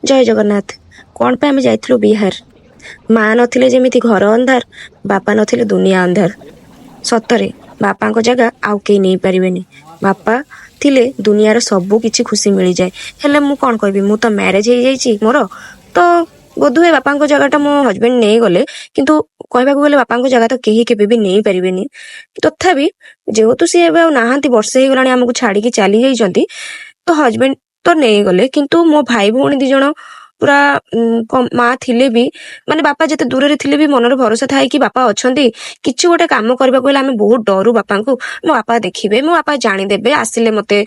ଜୟ ଜଗନ୍ନାଥ। କଣ ପାଇଁ ଆମେ ଯାଇଥିଲୁ ବିହାର? ମା ନଥିଲେ ଯେମିତି ଘର ଅନ୍ଧାର, ବାପା ନଥିଲେ ଦୁନିଆ ଅନ୍ଧାର। ସତରେ ବାପାଙ୍କ ଜାଗା ଆଉ କେହି ନେଇପାରିବେନି। ବାପା ଥିଲେ ଦୁନିଆର ସବୁ କିଛି ଖୁସି ମିଳିଯାଏ। ହେଲେ ମୁଁ କଣ କହିବି, ମୁଁ ତ ମ୍ୟାରେଜ ହେଇଯାଇଛି ମୋର, ତ ବୋଧହୁଏ ବାପାଙ୍କ ଜାଗାଟା ମୋ ହଜବେଣ୍ଡ ନେଇଗଲେ, କିନ୍ତୁ କହିବାକୁ ଗଲେ ବାପାଙ୍କ ଜାଗା ତ କେହି କେବେ ବି ନେଇପାରିବେନି। ତଥାପି ଯେହେତୁ ସିଏ ଏବେ ଆଉ ନାହାନ୍ତି, ବର୍ଷେ ହେଇଗଲାଣି ଆମକୁ ଛାଡିକି ଚାଲି ଯାଇଛନ୍ତି, ତ ହଜବେଣ୍ଡ ତ ନେଇଗଲେ, କିନ୍ତୁ ମୋ ଭାଇ ଭଉଣୀ 2 ଜଣ ପୁରା ମା ଥିଲେ ବି, ମାନେ ବାପା ଯେତେ ଦୂରରେ ଥିଲେ ବି ମନରେ ଭରସା ଥାଏ କି ବାପା ଅଛନ୍ତି। କିଛି ଗୋଟେ କାମ କରିବାକୁ ହେଲେ ଆମେ ବହୁତ ଡରୁ ବାପାଙ୍କୁ। ମୋ ବାପା ଦେଖିବେ, ମୋ ବାପା ଜାଣିଦେବେ, ଆସିଲେ ମତେ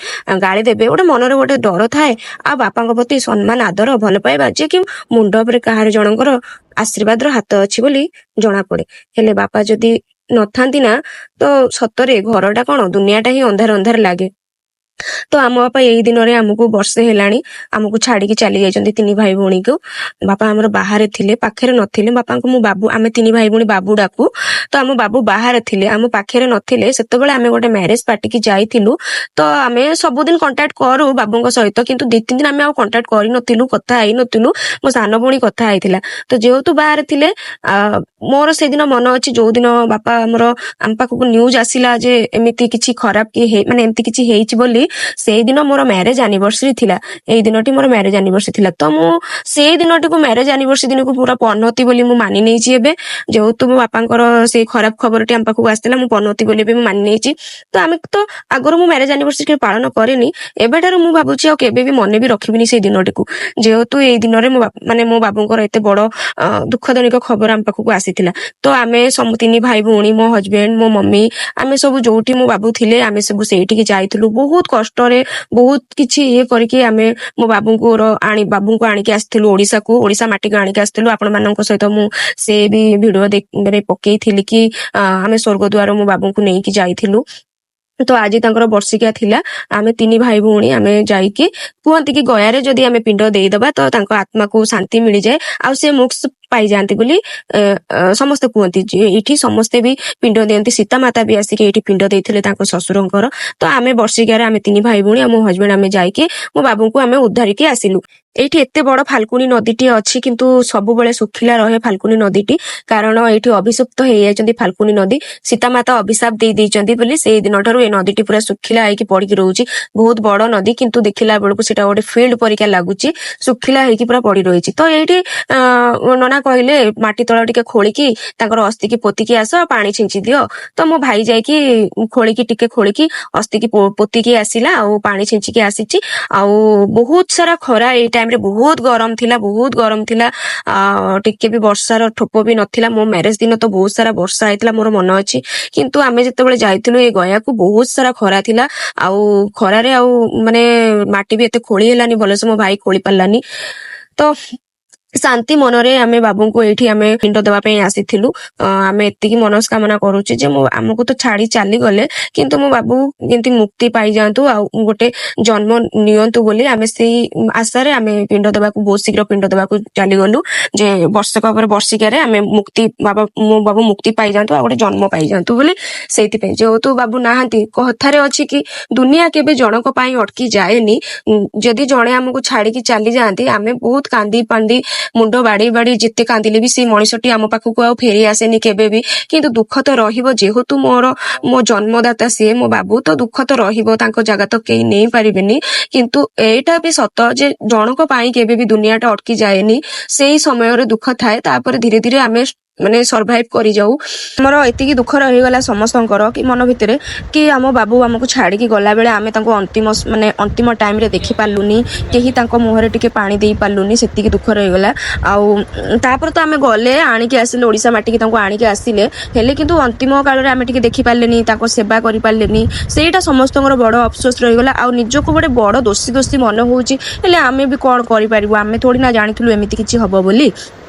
ଗାଳି ଦେବେ, ଗୋଟେ ମନରେ ଗୋଟେ ଡର ଥାଏ। ଆଉ ବାପାଙ୍କ ପ୍ରତି ସମ୍ମାନ, ଆଦର, ଭଲ ପାଇବା, ଯେ କି ମୁଣ୍ଡ ଉପରେ କାହାର ଜଣଙ୍କର ଆଶୀର୍ବାଦର ହାତ ଅଛି ବୋଲି ଜଣା ପଡେ। ହେଲେ ବାପା ଯଦି ନଥାନ୍ତି ନା, ତ ସତରେ ଘରଟା କଣ ଦୁନିଆଟା ହିଁ ଅନ୍ଧାର ଅନ୍ଧାର ଲାଗେ। ତ ଆମ ବାପା ଏଇ ଦିନରେ ଆମକୁ ବର୍ଷେ ହେଲାଣି ଆମକୁ ଛାଡିକି ଚାଲି ଯାଇଛନ୍ତି, 3 ଭାଇ ଭଉଣୀକୁ। ବାପା ଆମର ବାହାରେ ଥିଲେ, ପାଖରେ ନଥିଲେ। ବାପାଙ୍କୁ ମୁଁ ବାବୁ, ଆମେ 3 ଭାଇ ଭଉଣୀ ବାବୁ ଡାକୁ। ତ ଆମ ବାବୁ ବାହାରେ ଥିଲେ, ଆମ ପାଖରେ ନଥିଲେ। ସେତେବେଳେ ଆମେ ଗୋଟେ ମ୍ୟାରେଜ ପାର୍ଟିକି ଯାଇଥିଲୁ। ତ ଆମେ ସବୁଦିନ କଣ୍ଟାକ୍ଟ କରୁ ବାବୁଙ୍କ ସହିତ, କିନ୍ତୁ 2-3 ଦିନ ଆମେ ଆଉ କଣ୍ଟାକ୍ଟ କରିନଥିଲୁ, କଥା ହେଇନଥିଲୁ। ମୋ ସାନ ଭଉଣୀ କଥା ହେଇଥିଲା। ତ ଯେହେତୁ ବାହାରେ ଥିଲେ, ମୋର ସେଦିନ ମନ ଅଛି, ଯୋଉଦିନ ବାପା ଆମର ଆମ ପାଖକୁ ନ୍ୟୁଜ ଆସିଲା ଯେ ଏମିତି କିଛି ଖରାପ ମାନେ ଏମିତି କିଛି ହେଇଛି ବୋଲି, ସେଇଦିନ ମୋର ମ୍ୟାରେଜ ଆନିଭର୍ସରୀ ଥିଲା। ଏଇ ଦିନଟି ମୋର ମ୍ୟାରେଜ ଆନିଭର୍ସରୀ ଥିଲା। ତ ମୁଁ ସେଇ ଦିନଟିକୁ ମ୍ୟାରେଜ ଆନିଭର୍ସରୀ ଦିନକୁ ପୁରା ପନତି ବୋଲି ମୁଁ ମାନି ନେଇଛି ଏବେ। ଯେହେତୁ ମୋ ବାପାଙ୍କର ସେଇ ଖରାପ ଖବରଟି ଆମ ପାଖକୁ ଆସିଥିଲା, ମୁଁ ପନତି ବୋଲି ଏବେ ମୁଁ ମାନି ନେଇଛି। ତ ଆମେ ତ ଆଗରୁ ମୁଁ ମ୍ୟାରେଜ ଆନିଭର୍ସରୀ ପାଳନ କରେନି, ଏବେଠାରୁ ମୁଁ ଭାବୁଛି ଆଉ କେବେ ବି ମନେ ବି ରଖିବିନି ସେଇ ଦିନଟିକୁ। ଯେହେତୁ ଏଇ ଦିନରେ ମାନେ ମୋ ବାବୁଙ୍କର ଏତେ ବଡ ଦୁଃଖଜନକ ଖବର ଆମ ପାଖକୁ ଆସିଥିଲା। ତ ଆମେ 3 ଭାଇ ଭଉଣୀ, ମୋ ହଜବେଣ୍ଡ, ମୋ ମମି, ଆମେ ସବୁ ଯୋଉଠି ମୋ ବାବୁ ଥିଲେ ଆମେ ସବୁ ସେଇଠିକି ଯାଇଥିଲୁ। ବହୁତ କଷ୍ଟରେ, ବହୁତ କିଛି ଇଏ କରିକି ଆମେ ମୋ ବାବୁଙ୍କୁ ଆଣିକି ଆସିଥିଲୁ ଓଡିଶାକୁ, ଓଡିଶା ମାଟିକୁ ଆଣିକି ଆସିଥିଲୁ। ଆପଣ ମାନଙ୍କ ସହିତ ମୁଁ ସେ ବି ଭିଡିଓ ପକେଇଥିଲି କି ଆମେ ସ୍ୱର୍ଗଦ୍ୱାର ମୋ ବାବୁଙ୍କୁ ନେଇକି ଯାଇଥିଲୁ। ତ ଆଜି ତାଙ୍କର ବର୍ଷିକିଆ ଥିଲା। ଆମେ 3 ଭାଇ ଭଉଣୀ ଆମେ ଯାଇକି, କୁହନ୍ତି କି ଗୟାରେ ଯଦି ଆମେ ପିଣ୍ଡ ଦେଇଦବା ତ ତାଙ୍କ ଆତ୍ମାକୁ ଶାନ୍ତି ମିଳିଯାଏ, ଆଉ ସେ ମୋକ୍ଷ ପାଇଯାଆନ୍ତି ବୋଲି ସମସ୍ତେ କୁହନ୍ତି। ଏଇଠି ସମସ୍ତେ ବି ପିଣ୍ଡ ଦିଅନ୍ତି। ସୀତା ମାତା ବି ଆସିକି ଏଇଠି ପିଣ୍ଡ ଦେଇଥିଲେ ତାଙ୍କ ଶ୍ୱଶୁରଙ୍କର। ତ ଆମେ ବର୍ଷିକିଆରେ ଆମେ 3 ଭାଇ ଭଉଣୀ ଆଉ ମୋ ହଜବେଣ୍ଡ ଆମେ ଯାଇକି ମୋ ବାବୁଙ୍କୁ ଆମେ ଉଦ୍ଧାରିକି ଆସିଲୁ। ଏଇଠି ଏତେ ବଡ ଫାଲକୁନି ନଦୀଟି ଅଛି, କିନ୍ତୁ ସବୁବେଳେ ଶୁଖିଲା ରହେ ଫାଲକୁନି ନଦୀଟି, କାରଣ ଏଇଠି ଅଭିଶପ୍ତ ହେଇଯାଇଛନ୍ତି ଫାଲକୁନି ନଦୀ। ସୀତାମାତା ଅଭିଶାପ ଦେଇଛନ୍ତି ବୋଲି ସେଇ ଦିନଠାରୁ এই ନଦୀଟି ପୁରା ଶୁଖିଲା ହେଇକି ପଡିକି ରହୁଛି। ବହୁତ ବଡ ନଦୀ, କିନ୍ତୁ ଦେଖିଲା ବେଳକୁ ସେଟା ଗୋଟେ ଫିଲ୍ଡ ପରିକା ଲାଗୁଛି, ଶୁଖିଲା ହେଇକି ପୁରା ପଡି ରହିଛି। ତ ଏଇଠି ନନା କହିଲେ ମାଟି ତଳ ଟିକେ ଖୋଳିକି ତାଙ୍କର ଅସ୍ଥିକି ପୋତିକି ଆସ, ପାଣି ଛିଞ୍ଚି ଦିଅ। ତ ମୋ ଭାଇ ଯାଇକି ଖୋଳିକି ଅସ୍ଥିକି ପୋତିକି ଆସିଲା, ଆଉ ପାଣି ଛିଞ୍ଚିକି ଆସିଛି। ଆଉ ବହୁତ ସାରା ଖରା, ଏଇ ଟାଇମରେ ବହୁତ ଗରମ ଥିଲା, ବହୁତ ଗରମ ଥିଲା। ଟିକେ ବି ବର୍ଷାର ଠୋପ ବି ନଥିଲା। ମୋ ମ୍ୟାରେଜ ଦିନ ତ ବହୁତ ସାରା ବର୍ଷା ହେଇଥିଲା, ମୋର ମନ ଅଛି। କିନ୍ତୁ ଆମେ ଯେତେବେଳେ ଯାଇଥିଲୁ ଏ ଗୟାକୁ, ବହୁତ ସାରା ଖରା ଥିଲା। ଆଉ ଖରାରେ ଆଉ ମାନେ ମାଟି ବି ଏତେ ଖୋଳି ହେଲାନି ଭଲସେ, ମୋ ଭାଇ ଖୋଳି ପାରିଲାନି। ତ ଶାନ୍ତି ମନରେ ଆମେ ବାବୁଙ୍କୁ ଏଇଠି ଆମେ ପିଣ୍ଡ ଦେବା ପାଇଁ ଆସିଥିଲୁ। ଆମେ ଏତିକି ମନସ୍କାମନା କରୁଛୁ ଯେ ଆମକୁ ତ ଛାଡି ଚାଲିଗଲେ, କିନ୍ତୁ ମୋ ବାବୁ ଯେମିତି ମୁକ୍ତି ପାଇଯାଆନ୍ତୁ, ଆଉ ଗୋଟେ ଜନ୍ମ ନିଅନ୍ତୁ ବୋଲି ଆମେ ସେଇ ଆଶାରେ ଆମେ ପିଣ୍ଡ ଦେବାକୁ, ବହୁତ ଶୀଘ୍ର ପିଣ୍ଡ ଦେବାକୁ ଚାଲିଗଲୁ। ଯେ ବର୍ଷକ ପରେ ବର୍ଷିକାରେ ଆମେ ମୋ ବାବୁ ମୁକ୍ତି ପାଇଯାଆନ୍ତୁ, ଆଉ ଗୋଟେ ଜନ୍ମ ପାଇଯାଆନ୍ତୁ ବୋଲି। ସେଇଥିପାଇଁ, ଯେହେତୁ ବାବୁ ନାହାନ୍ତି, କଥାରେ ଅଛି କି ଦୁନିଆ କେବେ ଜଣକ ପାଇଁ ଅଟକି ଯାଏନି। ଯଦି ଜଣେ ଆମକୁ ଛାଡିକି ଚାଲି ଯାଆନ୍ତି, ଆମେ ବହୁତ କାନ୍ଦି ପାନ୍ଦି, ମୁଣ୍ଡ ବାଡେଇ ବାଡେଇ ଯେତେ କାନ୍ଦିଲେ ବି ସେଇ ମଣିଷଟି ଆମ ପାଖକୁ ଆଉ ଫେରି ଆସେନି କେବେ ବି। କିନ୍ତୁ ଦୁଃଖ ତ ରହିବ, ଯେହେତୁ ମୋ ଜନ୍ମଦାତା ସିଏ ମୋ ବାବୁ, ତ ଦୁଃଖ ତ ରହିବ, ତାଙ୍କ ଜାଗା ତ କେହି ନେଇ ପାରିବେନି। କିନ୍ତୁ ଏଇଟା ବି ସତ ଯେ ଜଣକ ପାଇଁ କେବେ ବି ଦୁନିଆଟା ଅଟକି ଯାଏନି। ସେଇ ସମୟରେ ଦୁଃଖ ଥାଏ, ତାପରେ ଧୀରେ ଧୀରେ ଆମେ ମାନେ ସର୍ଭାଇଭ କରିଯାଉ। ଆମର ଏତିକି ଦୁଃଖ ରହିଗଲା ସମସ୍ତଙ୍କର କି ମନ ଭିତରେ, କି ଆମ ବାବୁ ଆମକୁ ଛାଡିକି ଗଲାବେଳେ ଆମେ ତାଙ୍କୁ ଅନ୍ତିମ ଟାଇମରେ ଦେଖି ପାରିଲୁନି, କେହି ତାଙ୍କ ମୁହଁରେ ଟିକେ ପାଣି ଦେଇ ପାରିଲୁନି, ସେତିକି ଦୁଃଖ ରହିଗଲା। ଆଉ ତାପରେ ତ ଆମେ ଗଲେ, ଆଣିକି ଆସିଲେ ଓଡିଶା ମାଟିକି, ତାଙ୍କୁ ଆଣିକି ଆସିଲେ, ହେଲେ କିନ୍ତୁ ଅନ୍ତିମ କାଳରେ ଆମେ ଟିକେ ଦେଖି ପାରିଲେନି, ତାଙ୍କ ସେବା କରିପାରିଲେନି। ସେଇଟା ସମସ୍ତଙ୍କର ବଡ ଅଫସୋସ ରହିଗଲା। ଆଉ ନିଜକୁ ଗୋଟେ ବଡ ଦୋଷୀ ମନେ ହଉଛି। ହେଲେ ଆମେ ବି କଣ କରିପାରିବୁ, ଆମେ ଥୋଡି ନା ଜାଣିଥିଲୁ ଏମିତି କିଛି ହବ ବୋଲି।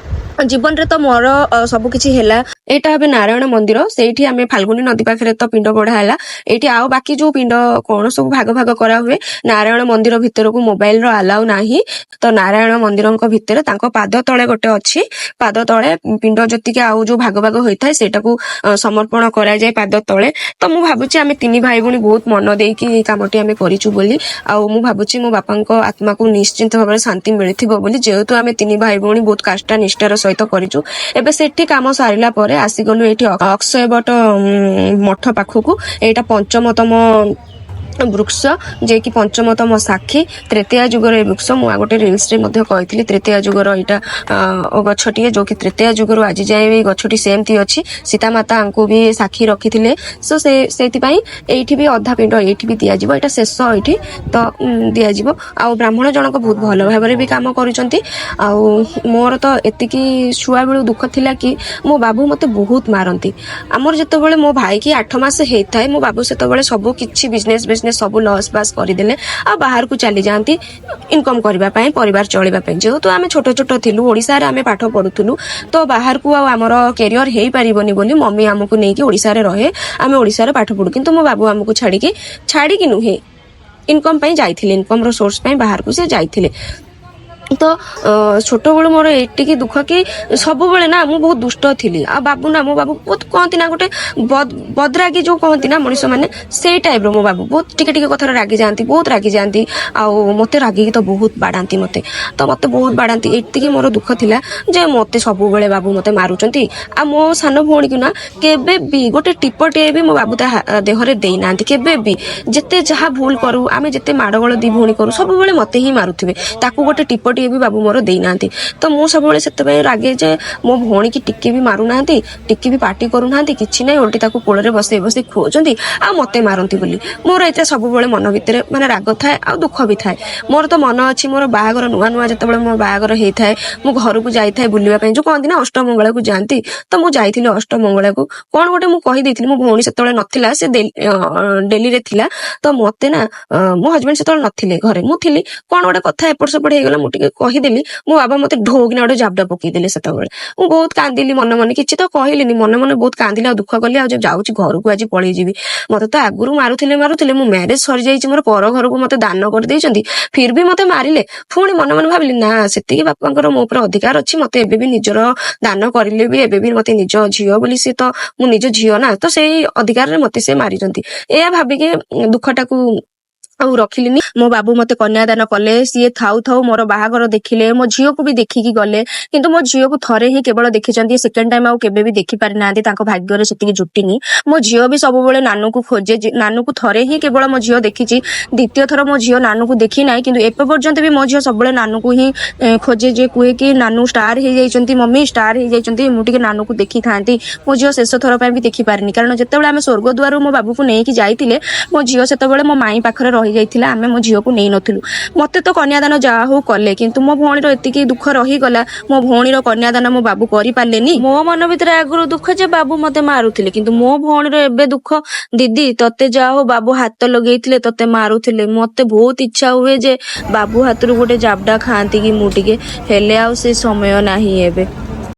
ଜୀବନରେ ତ ମୋର ସବୁ କିଛି ହେଲା, ଏଇଟା ଏବେ ନାରାୟଣ ମନ୍ଦିର, ସେଇଠି ଆମେ ଫାଲ୍ଗୁନୀ ନଦୀ ପାଖରେ ତ ପିଣ୍ଡ ବଢା ହେଲା। ଏଇଠି ଆଉ ବାକି ଯୋଉ ପିଣ୍ଡ କଣ ସବୁ ଭାଗ ଭାଗ କରା ହୁଏ, ନାରାୟଣ ମନ୍ଦିର ଭିତରକୁ ମୋବାଇଲ ର ଆଲାଉ ନାହିଁ। ତ ନାରାୟଣ ମନ୍ଦିରଙ୍କ ଭିତରେ ତାଙ୍କ ପାଦ ତଳେ ଗୋଟେ ଅଛି, ପାଦ ତଳେ ପିଣ୍ଡ ଯେତିକି ଆଉ ଯୋଉ ଭାଗ ଭାଗ ହୋଇଥାଏ ସେଇଟାକୁ ସମର୍ପଣ କରାଯାଏ ପାଦ ତଳେ। ତ ମୁଁ ଭାବୁଛି ଆମେ ତିନି ଭାଇ ଭଉଣୀ ବହୁତ ମନ ଦେଇକି ଏଇ କାମଟି ଆମେ କରିଛୁ ବୋଲି, ଆଉ ମୁଁ ଭାବୁଛି ମୋ ବାପାଙ୍କ ଆତ୍ମାକୁ ନିଶ୍ଚିନ୍ତ ଭାବରେ ଶାନ୍ତି ମିଳିଥିବ ବୋଲି, ଯେହେତୁ ଆମେ ତିନି ଭାଇ ଭଉଣୀ ବହୁତ କାଷ୍ଠା ନିଷ୍ଠାର ସହିତ କରିଛୁ। ଏବେ ସେଠି କାମ ସାରିଲା ପରେ ଆସିଗଲୁ ଏଇଠି ଅକ୍ଷୟ ବଟ ମଠ ପାଖକୁ। ଏଇଟା ପଞ୍ଚମତମ ବୃକ୍ଷ, ଯିଏକି ପଞ୍ଚମତମ ସାକ୍ଷୀ ତ୍ରେତେୟା ଯୁଗର ଏ ବୃକ୍ଷ। ମୁଁ ଆଉ ଗୋଟେ ରିଲ୍ସ ରେ ମଧ୍ୟ କହିଥିଲି ତ୍ରେତେୟା ଯୁଗର ଏଇଟା ଗଛଟିଏ, ଯୋଉକି ତ୍ରେତେୟା ଯୁଗରୁ ଆଜି ଯାଏ ଏଇ ଗଛଟି ସେମିତି ଅଛି। ସୀତାମାତାଙ୍କୁ ବି ସାକ୍ଷୀ ରଖିଥିଲେ। ସୋ ସେଇଥିପାଇଁ ଏଇଠି ବି ଅଧା ପିଣ୍ଡ ଏଇଠି ବି ଦିଆଯିବ, ଏଇଟା ଶେଷ ଏଇଠି ତ ଦିଆଯିବ। ଆଉ ବ୍ରାହ୍ମଣ ଜଣକ ବହୁତ ଭଲ ଭାବରେ ବି କାମ କରୁଛନ୍ତି। ଆଉ ମୋର ତ ଏତିକି ଛୁଆ ବେଳୁ ଦୁଃଖ ଥିଲା କି ମୋ ବାବୁ ମତେ ବହୁତ ମାରନ୍ତି। ଆମର ଯେତେବେଳେ ମୋ ଭାଇ କି 8 ମାସ ହେଇଥାଏ, ମୋ ବାବୁ ସେତେବେଳେ ସବୁ କିଛି ବିଜନେସ ସବୁ ଲସ୍ ବାସ୍ କରିଦେଲେ, ଆଉ ବାହାରକୁ ଚାଲି ଯାଆନ୍ତି ଇନକମ କରିବା ପାଇଁ, ପରିବାର ଚଳିବା ପାଇଁ। ଯେହେତୁ ଆମେ ଛୋଟ ଛୋଟ ଥିଲୁ, ଓଡିଶାରେ ଆମେ ପାଠ ପଢୁଥିଲୁ, ତ ବାହାରକୁ ଆଉ ଆମର କ୍ୟାରିୟର ହେଇପାରିବନି ବୋଲି ମମି ଆମକୁ ନେଇକି ଓଡିଶାରେ ରହେ, ଆମେ ଓଡିଶାରେ ପାଠ ପଢୁ। କିନ୍ତୁ ମୋ ବାବୁ ଆମକୁ ଛାଡିକି ନୁହେଁ, ଇନକମ ପାଇଁ ଯାଇଥିଲେ, ଇନକମ ର ସୋର୍ସ ପାଇଁ ବାହାରକୁ ସେ ଯାଇଥିଲେ। ତ ଛୋଟବେଳୁ ମୋର ଏତିକି ଦୁଃଖ କି ସବୁବେଳେ ନା ମୁଁ ବହୁତ ଦୁଷ୍ଟ ଥିଲି। ଆଉ ବାବୁ ନା, ମୋ ବାବୁ ବହୁତ କହନ୍ତି ନା ଗୋଟେ ବଦରାଗି ଯୋଉ କହନ୍ତି ନା ମଣିଷ ମାନେ, ସେଇ ଟାଇପ ର ମୋ ବାବୁ ବହୁତ ଟିକେ ଟିକେ କଥାରେ ରାଗି ଯାଆନ୍ତି, ବହୁତ ରାଗି ଯାଆନ୍ତି। ଆଉ ମତେ ରାଗିକି ତ ବହୁତ ବାଡାନ୍ତି, ମତେ ବହୁତ ବାଡାନ୍ତି। ଏତିକି ମୋର ଦୁଃଖ ଥିଲା ଯେ ମତେ ସବୁବେଳେ ବାବୁ ମତେ ମାରୁଛନ୍ତି। ଆଉ ମୋ ସାନ ଭଉଣୀକୁ ନା କେବେ ବି ଗୋଟେ ଟିପଟିଏ ବି ମୋ ବାବୁ ତା ଦେହରେ ଦେଇନାହାନ୍ତି, କେବେ ବି। ଯେତେ ଯାହା ଭୁଲ କରୁ, ଆମେ ଯେତେ ମାଡଗୋଳ ଦି ଭଉଣୀ କରୁ, ସବୁବେଳେ ମତେ ହିଁ ମାରୁଥିବେ, ତାକୁ ଗୋଟେ ଟିପଟିଏ ବି ବାବୁ ମୋର ଦେଇନାହାନ୍ତି। ତ ମୁଁ ସବୁବେଳେ ସେଥିପାଇଁ ରାଗେ ଯେ ମୋ ଭଉଣୀ କି ଟିକେ ବି ମାରୁନାହାନ୍ତି, ଟିକେ ବି ପାଟି କରୁନାହାନ୍ତି, କିଛି ନାହିଁ, ଓଲଟି ତାକୁ କୋଳରେ ବସେଇ ବସେଇ ଖୁଅଉଛନ୍ତି ଆଉ ମତେ ମାରନ୍ତି ବୋଲି। ମୋର ଏଇଟା ସବୁବେଳେ ମନ ଭିତରେ ମାନେ ରାଗ ଥାଏ ଆଉ ଦୁଃଖ ବି ଥାଏ। ମୋର ତ ମନ ଅଛି, ମୋର ବାହାଘର ନୂଆ ନୂଆ ଯେତେବେଳେ ମୋ ବାହାଘର ହେଇଥାଏ, ମୁଁ ଘରକୁ ଯାଇଥାଏ ବୁଲିବା ପାଇଁ, ଯୋଉ କହନ୍ତି ନା ଅଷ୍ଟମଙ୍ଗଳାକୁ ଯାଆନ୍ତି, ତ ମୁଁ ଯାଇଥିଲି ଅଷ୍ଟମଙ୍ଗଳାକୁ। କଣ ଗୋଟେ ମୁଁ କହିଦେଇଥିଲି, ମୋ ଭଉଣୀ ସେତେବେଳେ ନଥିଲା, ସେ ଡେଲିରେ ଥିଲା। ତ ମତେ ନା ମୋ ହଜବେଣ୍ଡ ସେତେବେଳେ ନଥିଲେ, ଘରେ ମୁଁ ଥିଲି। କଣ ଗୋଟେ କଥା ଏପଟ ସେପଟ ହେଇଗଲା, ମୁଁ ଟିକେ କହିଦେଲି, ମୋ ବାବା ମତେ ଢୋକିନା ଗୋଟେ ଜାବଡା ପକେଇଦେଲେ। ସେତେବେଳେ ମୁଁ ବହୁତ କାନ୍ଦିଲି, ମନେ ମନେ କିଛି ତ କହିଲିନି, ମନେ ମନେ ବହୁତ କାନ୍ଦିଲି ଆଉ ଦୁଃଖ କଲି। ଆଉ ଯୋଉ ଯାଉଛି ଘରକୁ ଆଜି ପଳେଇ ଯିବି, ମତେ ତ ଆଗରୁ ମାରୁଥିଲେ, ମୁଁ ମ୍ୟାରେଜ ସରିଯାଇଛି, ମୋର ପର ଘରକୁ ମତେ ଦାନ କରିଦେଇଛନ୍ତି, ଫିର ବି ମତେ ମାରିଲେ। ପୁଣି ମନେ ମନେ ଭାବିଲି ନା, ସେତିକି ବାପାଙ୍କର ମୋ ଉପରେ ଅଧିକାର ଅଛି, ମତେ ଏବେ ବି ନିଜର ଦାନ କରିଲେ ବି ଏବେ ବି ମତେ ନିଜ ଝିଅ ବୋଲି, ସେ ତ ମୁଁ ନିଜ ଝିଅ ନା, ତ ସେଇ ଅଧିକାରରେ ମତେ ସେ ମାରିଛନ୍ତି। ଏଇଆ ଭାବିକି ଦୁଃଖଟାକୁ ଆଉ ରଖିଲିନି। ମୋ ବାବୁ ମତେ କନ୍ୟାଦାନ କଲେ, ସିଏ ଥାଉ ଥାଉ ମୋର ବାହାଘର ଦେଖିଲେ, ମୋ ଝିଅକୁ ବି ଦେଖିକି ଗଲେ। କିନ୍ତୁ ମୋ ଝିଅକୁ ଥରେ ହିଁ କେବଳ ଦେଖିଛନ୍ତି, ସେକେଣ୍ଡ ଟାଇମ ଆଉ କେବେ ବି ଦେଖି ପାରିନାହାନ୍ତି, ତାଙ୍କ ଭାଗ୍ୟରେ ସେତିକି ଜୁଟିନି। ମୋ ଝିଅ ବି ସବୁବେଳେ ନାନୁକୁ ଖୋଜେ, ନାନୁକୁ ଥରେ ହିଁ କେବଳ ମୋ ଝିଅ ଦେଖିଛି, ଦ୍ୱିତୀୟ ଥର ମୋ ଝିଅ ନାନୁକୁ ଦେଖି ନାହିଁ। କିନ୍ତୁ ଏବେ ପର୍ଯ୍ୟନ୍ତ ବି ମୋ ଝିଅ ସବୁବେଳେ ନାନୁକୁ ହିଁ ଖୋଜେ, ଯେ କୁହେ କି ନାନୁ ଷ୍ଟାର ହେଇଯାଇଛନ୍ତି, ମମି ଷ୍ଟାର ହେଇଯାଇଛନ୍ତି, ମୁଁ ଟିକେ ନାନୁକୁ ଦେଖିଥାନ୍ତି। ମୋ ଝିଅ ଶେଷ ଥର ପାଇଁ ବି ଦେଖି ପାରିନି, କାରଣ ଯେତେବେଳେ ଆମେ ସ୍ୱର୍ଗଦ୍ୱାରରୁ ମୋ ବାବୁକୁ ନେଇକି ଯାଇଥିଲେ, ମୋ ଝିଅ ସେତେବେଳେ ମୋ ମାଇଁ ପାଖରେ ରହିଯାଇଥିଲା, ଆମେ ମୋ ଝିଅକୁ ନେଇ ନଥିଲୁ। ମତେ ତ କନ୍ୟାଦାନ ଯାହା ହଉ କଲେ, କିନ୍ତୁ ମୋ ଭଉଣୀର ଏତିକି ଦୁଃଖ ରହିଗଲା, ମୋ ଭଉଣୀର କନ୍ୟାଦାନ ମୋ ବାବୁ କରିପାରିଲେନି। ମୋ ମନ ଭିତରେ ଆଗରୁ ଦୁଃଖ ଯେ ବାବୁ ମତେ ମାରୁଥିଲେ, କିନ୍ତୁ ମୋ ଭଉଣୀର ଏବେ ଦୁଃଖ, ଦିଦି ତତେ ଯାହା ହଉ ବାବୁ ହାତ ଲଗେଇଥିଲେ, ତତେ ମାରୁଥିଲେ। ମତେ ବହୁତ ଇଚ୍ଛା ହୁଏ ଯେ ବାବୁ ହାତରୁ ଗୋଟେ ଜାବଡା ଖାଆନ୍ତି କି ମୁଁ ଟିକେ, ହେଲେ ଆଉ ସେ ସମୟ ନାହିଁ ଏବେ।